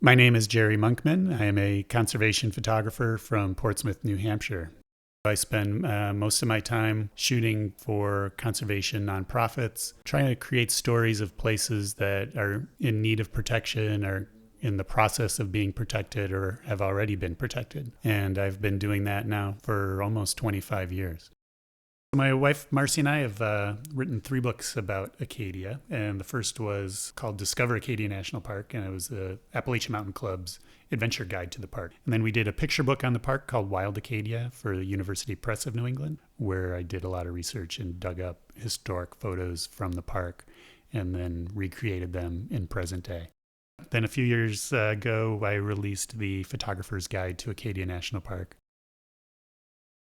My name is Jerry Monkman. I am a conservation photographer from Portsmouth, New Hampshire. I spend most of my time shooting for conservation nonprofits, trying to create stories of places that are in need of protection or in the process of being protected or have already been protected. And I've been doing that now for almost 25 years. My wife, Marcy, and I have written 3 books about Acadia, and the first was called Discover Acadia National Park, and it was the Appalachian Mountain Club's adventure guide to the park. And then we did a picture book on the park called Wild Acadia for the University Press of New England, where I did a lot of research and dug up historic photos from the park and then recreated them in present day. Then a few years ago, I released the Photographer's Guide to Acadia National Park.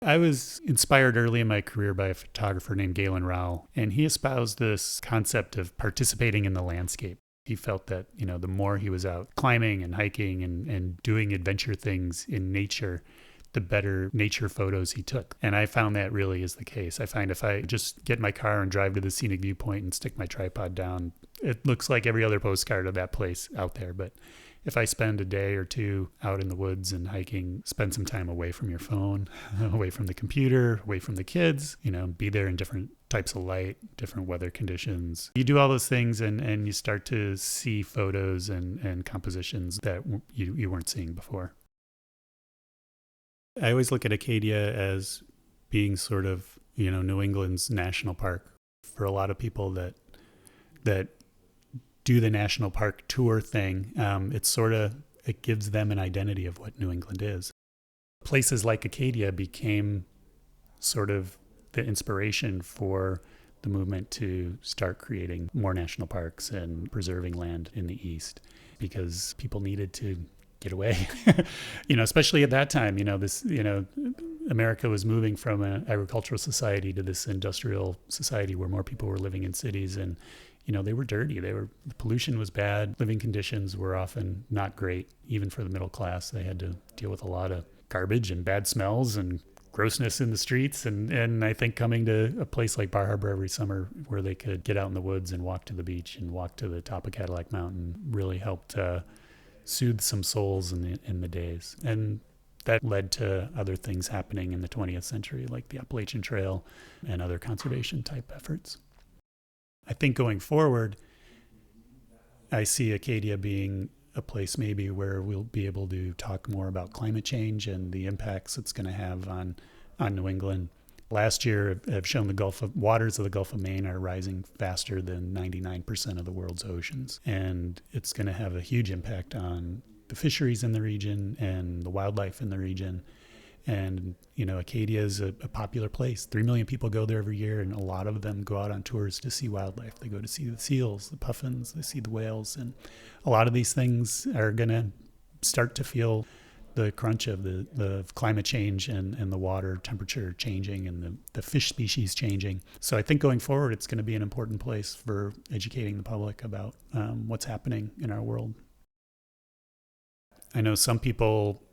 I was inspired early in my career by a photographer named Galen Rowell, and he espoused this concept of participating in the landscape. He felt that, the more he was out climbing and hiking and doing adventure things in nature, the better nature photos he took. And I found that really is the case. I find if I just get in my car and drive to the scenic viewpoint and stick my tripod down, it looks like every other postcard of that place out there. But if I spend a day or two out in the woods and hiking, spend some time away from your phone, away from the computer, away from the kids, be there in different types of light, different weather conditions. You do all those things and you start to see photos and compositions that you weren't seeing before. I always look at Acadia as being sort of, New England's national park. For a lot of people that do the national park tour thing, it gives them an identity of what New England is. Places like Acadia became sort of the inspiration for the movement to start creating more national parks and preserving land in the East, because people needed to get away. Especially at that time, America was moving from an agricultural society to this industrial society where more people were living in cities, and they were dirty. The pollution was bad. Living conditions were often not great, even for the middle class. They had to deal with a lot of garbage and bad smells and grossness in the streets. And I think coming to a place like Bar Harbor every summer where they could get out in the woods and walk to the beach and walk to the top of Cadillac Mountain really helped soothe some souls in the days. And that led to other things happening in the 20th century, like the Appalachian Trail and other conservation type efforts. I think going forward, I see Acadia being a place maybe where we'll be able to talk more about climate change and the impacts it's going to have on New England. Last year, have shown the waters of the Gulf of Maine are rising faster than 99% of the world's oceans. And it's going to have a huge impact on the fisheries in the region and the wildlife in the region. And, Acadia is a popular place. 3 million people go there every year, and a lot of them go out on tours to see wildlife. They go to see the seals, the puffins, they see the whales. And a lot of these things are going to start to feel the crunch of the climate change and the water temperature changing and the fish species changing. So I think going forward, it's going to be an important place for educating the public about what's happening in our world. I know some people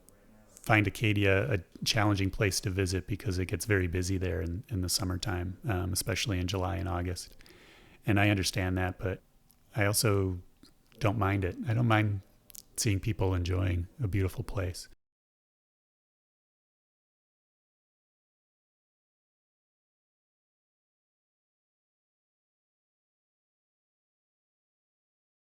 find Acadia a challenging place to visit because it gets very busy there in the summertime, especially in July and August. And I understand that, but I also don't mind it. I don't mind seeing people enjoying a beautiful place.